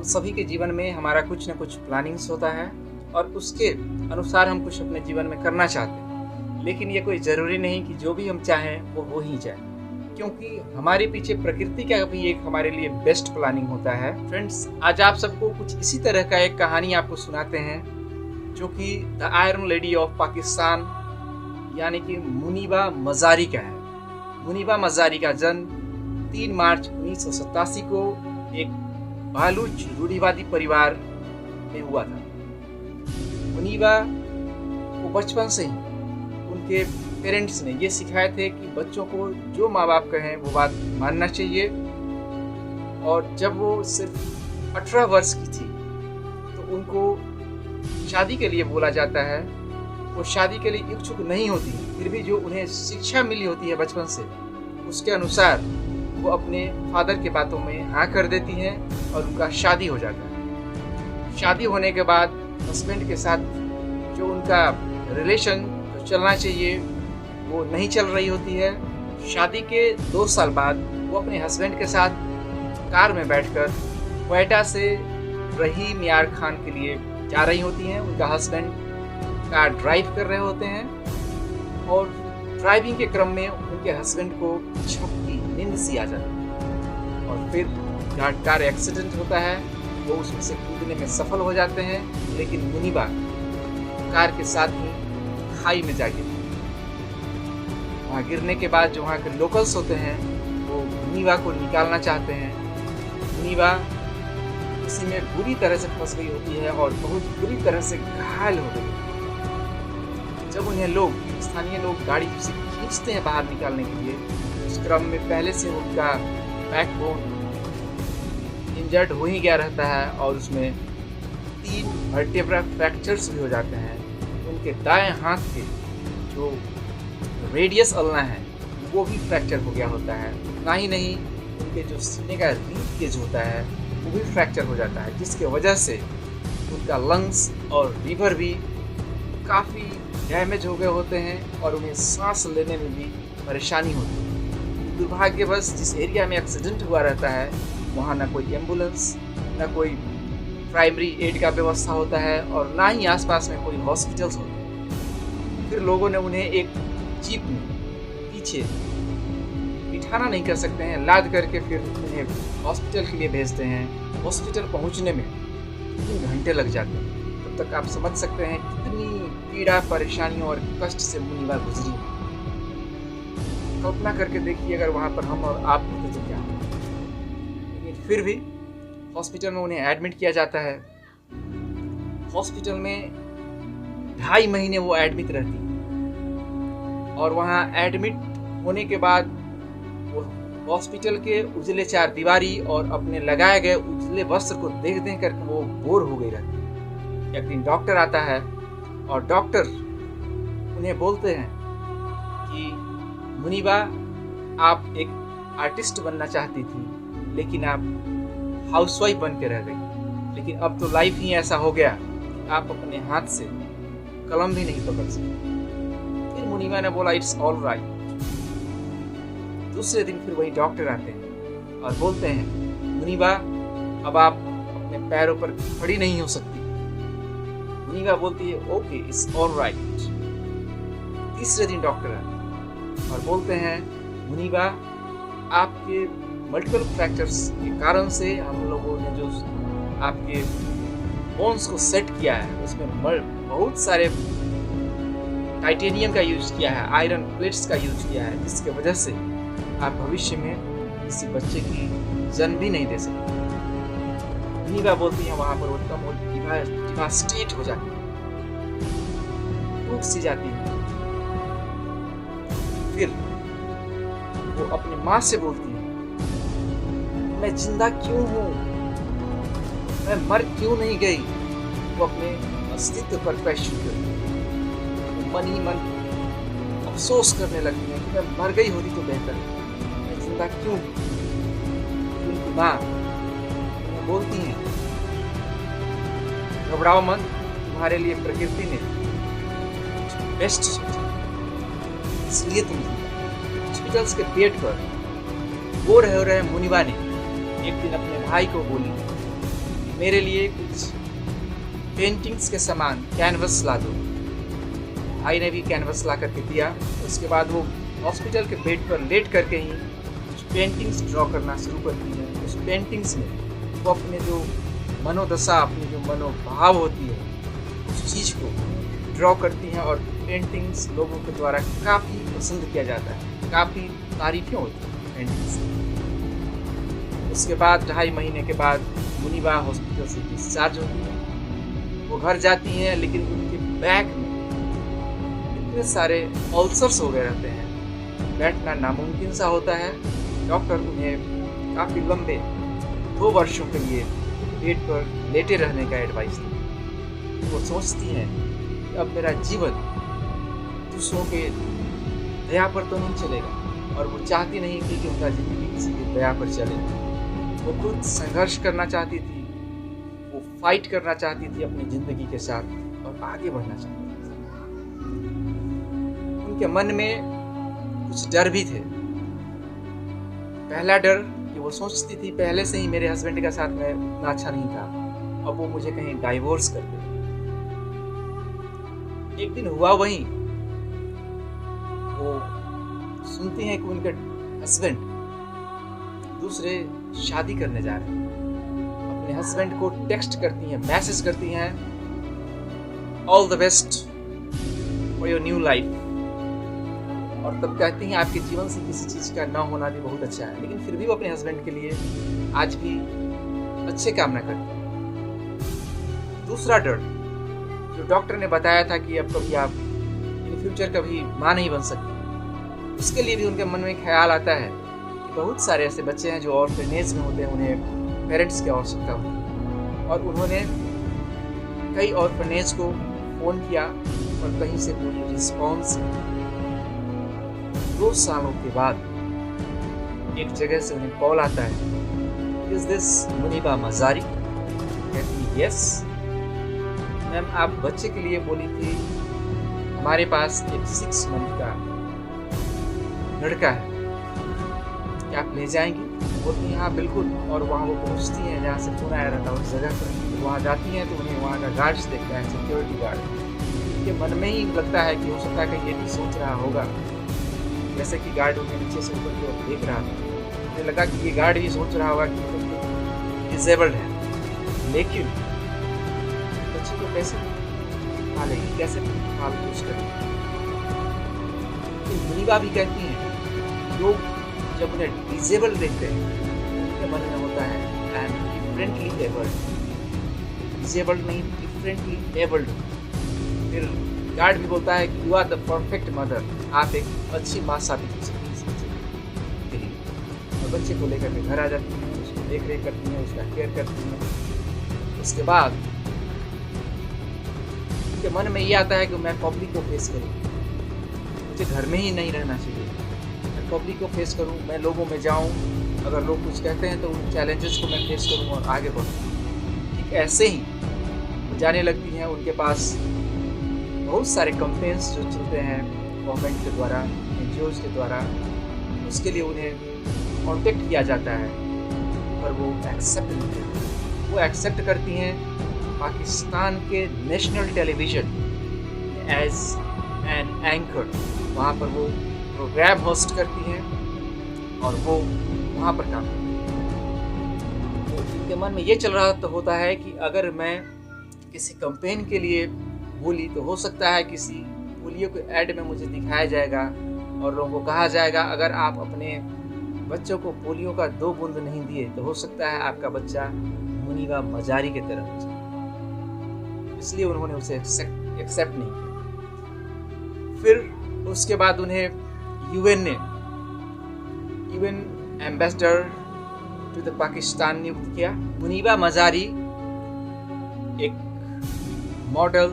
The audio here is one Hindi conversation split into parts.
सभी के जीवन में हमारा कुछ ना कुछ प्लानिंग्स होता है और उसके अनुसार हम कुछ अपने जीवन में करना चाहते हैं, लेकिन ये कोई ज़रूरी नहीं कि जो भी हम चाहें वो हो ही जाए, क्योंकि हमारे पीछे प्रकृति का भी एक हमारे लिए बेस्ट प्लानिंग होता है। फ्रेंड्स, आज आप सबको कुछ इसी तरह का एक कहानी आपको सुनाते हैं जो कि the iron lady of Pakistan यानी कि मुनीबा मज़ारी का है। मुनीबा मज़ारी का जन्म 3 मार्च 1987 को एक बालूच रूढ़िवादी परिवार में हुआ था। मुनीबा को बचपन से ही उनके पेरेंट्स ने ये सिखाए थे कि बच्चों को जो माँ बाप कहें वो बात मानना चाहिए, और जब वो सिर्फ 18 वर्ष की थी तो उनको शादी के लिए बोला जाता है। वो शादी के लिए इच्छुक नहीं होती, फिर भी जो उन्हें शिक्षा मिली होती है बचपन से उसके अनुसार वो अपने फादर के बातों में हाँ कर देती हैं और उनका शादी हो जाता है। शादी होने के बाद हस्बैंड के साथ जो उनका रिलेशन जो चलना चाहिए वो नहीं चल रही होती है। शादी के 2 साल बाद वो अपने हस्बैंड के साथ कार में बैठकर क्वेटा से रहीम यार खान के लिए जा रही होती हैं। उनका हस्बैंड कार ड्राइव कर रहे होते हैं और ड्राइविंग के क्रम में उनके हस्बैंड को झपकी नींद सी आ जाती है और फिर जहाँ कार एक्सीडेंट होता है वो उसमें से कूदने में सफल हो जाते हैं, लेकिन मुनीबा कार के साथ ही खाई में जा गिरती है। वहाँ गिरने के बाद जो वहाँ के लोकल्स होते हैं वो मुनीबा को निकालना चाहते हैं। मुनीबा इसी में बुरी तरह से फंस गई होती है और बहुत बुरी तरह से घायल हो गई। जब उन्हें स्थानीय लोग गाड़ी से खींचते हैं बाहर निकालने के लिए, उस क्रम में पहले से उनका बैकबोन इंजर्ड हो ही गया रहता है और उसमें 3 वर्टेब्रा फ्रैक्चर्स भी हो जाते हैं। उनके दाएं हाथ के जो रेडियस अल्ना है वो भी फ्रैक्चर हो गया होता है। ना ही नहीं, उनके जो सीने का रीढ़ केज होता है वो भी फ्रैक्चर हो जाता है, जिसके वजह से उनका लंग्स और लीवर भी काफ़ी डैमेज हो गए होते हैं और उन्हें सांस लेने में भी परेशानी होती है। दुर्भाग्यवश जिस एरिया में एक्सीडेंट हुआ रहता है वहाँ ना कोई एम्बुलेंस, ना कोई प्राइमरी एड का व्यवस्था होता है और ना ही आसपास में कोई हॉस्पिटल्स होते हैं। फिर लोगों ने उन्हें एक जीप में पीछे बिठाना नहीं कर सकते हैं, लाद करके फिर उन्हें हॉस्पिटल के लिए भेजते हैं। हॉस्पिटल पहुंचने में 3 घंटे लग जाते हैं। तब तक आप समझ सकते हैं कितनी पीड़ा, परेशानियों और कष्ट से मुनीबा गुजरी। कल्पना करके देखिए अगर वहाँ पर हम और आप होते तो क्या होता। लेकिन फिर भी हॉस्पिटल में उन्हें एडमिट किया जाता है। हॉस्पिटल में 2.5 महीने वो एडमिट रहती है और वहाँ एडमिट होने के बाद वो हॉस्पिटल के उजले 4 दीवारी और अपने लगाए गए उजले वस्त्र को देख देख कर वो बोर हो गई रहती है। एक दिन डॉक्टर आता है और डॉक्टर उन्हें बोलते हैं कि मुनीबा, आप एक आर्टिस्ट बनना चाहती थी लेकिन आप हाउसवाइफ बन के रह गई। लेकिन अब तो लाइफ ही ऐसा हो गया कि आप अपने हाथ से कलम भी नहीं पकड़ सकते। फिर मुनीबा ने बोला इट्स ऑल राइट। दूसरे दिन फिर वही डॉक्टर आते हैं और बोलते हैं मुनीबा, अब आप अपने पैरों पर खड़ी नहीं हो सकती। मुनीबा बोलती है ओके इट्स ऑल राइट। तीसरे दिन डॉक्टर आते हैं और बोलते हैं मुनीबा, आपके मल्टीपल फ्रैक्चर्स के कारण से हम लोगों ने जो आपके बोन्स को सेट किया है उसमें बहुत सारे टाइटेनियम का यूज किया है, आयरन प्लेट्स का यूज किया है, जिसके वजह से आप भविष्य में किसी बच्चे की जन्म भी नहीं दे सकते। मुनीबा बोलती है वहाँ पर वो डिवास्टेट हो जाती है, टूट सी जाती है। फिर वो अपनी माँ से बोलती है मैं जिंदा क्यों हूँ, मैं मर क्यों नहीं गई। वो अपने अस्तित्व पर क्वेश्चन करती है, मन ही मन अफसोस करने लगती है कि मैं मर गई होती तो बेहतर, मैं जिंदा क्यों। उनकी माँ बोलती है घबराओ मत, तुम्हारे लिए प्रकृति ने बेस्ट सोचा, इसलिए तुम हॉस्पिटल्स के बेड पर वो रह रहे मुनीबा ने एक दिन अपने भाई को बोली मेरे लिए कुछ पेंटिंग्स के सामान कैनवस ला दो। भाई ने भी कैनवस ला करके दिया। उसके बाद वो हॉस्पिटल के बेड पर लेट करके ही कुछ पेंटिंग्स ड्रॉ करना शुरू करती है। उस पेंटिंग्स में वो अपने जो मनोदशा, अपनी जो मनोभाव होती है, उस चीज़ को ड्रॉ करती हैं और पेंटिंग्स लोगों के द्वारा काफ़ी पसंद किया जाता है, काफ़ी तारीफें होती हैं पेंटिंग्स। उसके बाद 2.5 महीने के बाद मुनीबा हॉस्पिटल से डिस्चार्ज होती है। वो घर जाती हैं, लेकिन उनके बैक में इतने सारे अल्सर्स हो गए रहते हैं, बैठना नामुमकिन सा होता है। डॉक्टर उन्हें काफ़ी लंबे 2 वर्षों के लिए बेड पर लेटे रहने का एडवाइस देते। वो सोचती हैं कि अब मेरा जीवन दूसरों के दया पर तो नहीं चलेगा, और वो चाहती नहीं थी कि उनका ज़िंदगी किसी की दया पर चले। वो खुद संघर्ष करना चाहती थी, वो फाइट करना चाहती थी अपनी ज़िंदगी के साथ और आगे बढ़ना चाहती थी। उनके मन में कुछ डर भी थे। पहला डर कि वो सोचती थी पहले से ही मेरे हस्बैंड का साथ में उतना अच्छा नहीं था, अब वो मुझे कहीं डाइवोर्स कर दे। एक दिन हुआ वही, वो सुनती हैं कि उनके हस्बैंड दूसरे शादी करने जा रहे हैं। अपने हस्बैंड को टेक्स्ट करती हैं, मैसेज करती हैं, all the best for your new life. और तब कहती हैं आपके जीवन से किसी चीज़ का ना होना भी बहुत अच्छा है, लेकिन फिर भी वो अपने हस्बैंड के लिए आज भी अच्छे कामना करती हैं। दूसरा डर जो डॉक्टर ने बताया था कि अब कभी आप इन फ्यूचर कभी माँ नहीं बन सकती, उसके लिए भी उनके मन में ख्याल आता है कि बहुत सारे ऐसे बच्चे हैं जो ऑर्फनेज में होते हैं, उन्हें पेरेंट्स की आवश्यकता होती है। और उन्होंने कई ऑर्फनेज को फ़ोन किया और कहीं से कोई रिस्पॉन्स। 2 सालों के बाद एक जगह से उन्हें कॉल आता है, इज दिस मुनीबा मजारी? कहती यस मैम, आप बच्चे के लिए बोली थी, हमारे पास एक 6 मंथ का लड़का है, क्या आप ले जाएंगी? बोलती हैं हाँ बिल्कुल। और वहाँ वो पहुँचती हैं जहाँ से फोन आया रहता है उस जगह पर। तो वहाँ जाती हैं तो उन्हें वहाँ का गार्ड्स देखता है, सिक्योरिटी गार्ड। उनके मन में ही लगता है कि हो सकता है कि ये भी सोच रहा होगा, जैसे कि गार्ड उन्हें नीचे से ऊपर की ओर देख रहा था। मुझे लगा कि ये गार्ड भी सोच रहा होगा कि डिसेबल्ड है, लेकिन बच्चे को कैसे पालेगी, कैसे पाल पोस करेगी? मुनीबा भी कहती हैं लोग जब उन्हें डिसेबल देखते हैं उनके मन में होता है I am differently abled. Disabled नहीं, डिफरेंटली एबल्ड। फिर गार्ड भी बोलता है कि you are the perfect mother, आप एक अच्छी माँ साबित हो सकती है। और बच्चे को लेकर के घर आ जाती हैं, उसको देख रेख करती हैं, उसका केयर करती हैं। उसके बाद उनके मन में ये आता है कि मैं पब्लिक को फेस करूँ, मुझे घर में ही नहीं रहना चाहिए, मैं पब्लिक को फेस करूँ, मैं लोगों में जाऊँ, अगर लोग कुछ कहते हैं तो उन चैलेंजेस को मैं फेस करूँ और आगे बढ़ूँ। ठीक ऐसे ही वो जाने लगती हैं। उनके पास बहुत सारे कंपेन्स जो चलते हैं गवर्नमेंट के द्वारा, NGOs के द्वारा, उसके लिए उन्हें कॉन्टेक्ट किया जाता है, पर वो एक्सेप्ट नहीं करती। वो एक्सेप्ट करती हैं पाकिस्तान के national television as an anchor. वहाँ पर वो प्रोग्राम होस्ट करती हैं और वो वहाँ पर काम करती हैं। तो उनके मन में ये चल रहा तो होता है कि अगर मैं किसी कैंपेन के लिए बोली तो हो सकता है किसी पोलियो के ऐड में मुझे दिखाया जाएगा और लोगों को कहा जाएगा अगर आप अपने बच्चों को पोलियो का 2 बूंद नहीं दिए तो हो सकता है आपका बच्चा मुनीबा मजारी की तरह हो जाए। इसलिए उन्होंने उसे एक्सेप्ट नहीं किया। फिर उसके बाद उन्हें UN ambassador to the Pakistan नियुक्त किया। मुनीबा मजारी एक मॉडल,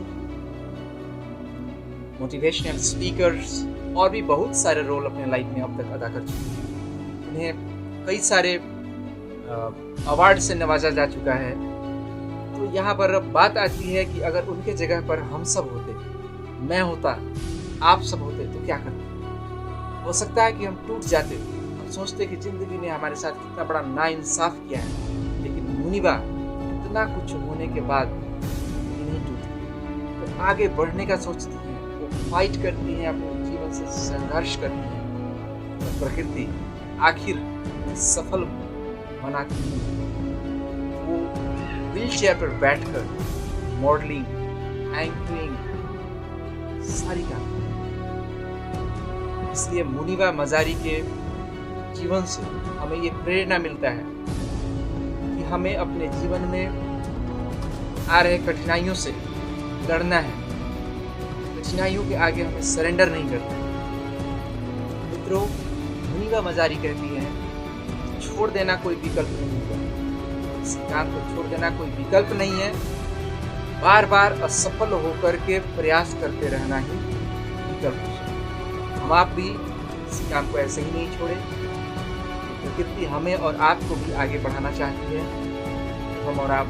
मोटिवेशनल स्पीकर्स और भी बहुत सारे रोल अपने लाइफ में अब तक अदा कर चुके हैं। उन्हें कई सारे अवार्ड से नवाजा जा चुका है। तो यहाँ पर अब बात आती है कि अगर उनके जगह पर हम सब होते, मैं होता, आप सब होते तो क्या करते? हो सकता है कि हम टूट जाते, हम सोचते कि ज़िंदगी ने हमारे साथ कितना बड़ा नाइंसाफ किया है, लेकिन मुनीबा इतना कुछ होने के बाद भी नहीं टूटती, वो आगे बढ़ने का सोचती हैं, वो फाइट करती हैं, अपने जीवन से संघर्ष करती हैं, और प्रकृति आखिर सफल बनाती है। वो व्हील चेयर पर बैठकर मॉडलिंग, एंकरिंग सारी काम, इसलिए मुनीबा मजारी के जीवन से हमें ये प्रेरणा मिलता है कि हमें अपने जीवन में आ रहे कठिनाइयों से लड़ना है, कठिनाइयों के आगे हमें सरेंडर नहीं करना है। मित्रों, मुनीबा मजारी कहती है छोड़ देना कोई विकल्प नहीं है, इस काम को छोड़ देना कोई विकल्प नहीं है, बार बार असफल होकर के प्रयास करते रहना ही विकल्प है। हम आप भी इस काम को ऐसे ही नहीं छोड़े। प्रकृति हमें और आपको भी आगे बढ़ाना चाहती है, हम और आप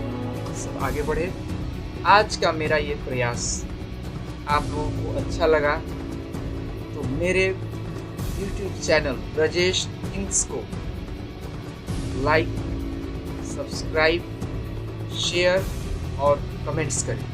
सब आगे बढ़े। आज का मेरा ये प्रयास आप लोगों को अच्छा लगा तो मेरे YouTube चैनल ब्रजेश थिंक्स को लाइक, सब्सक्राइब, शेयर और कमेंट्स करें।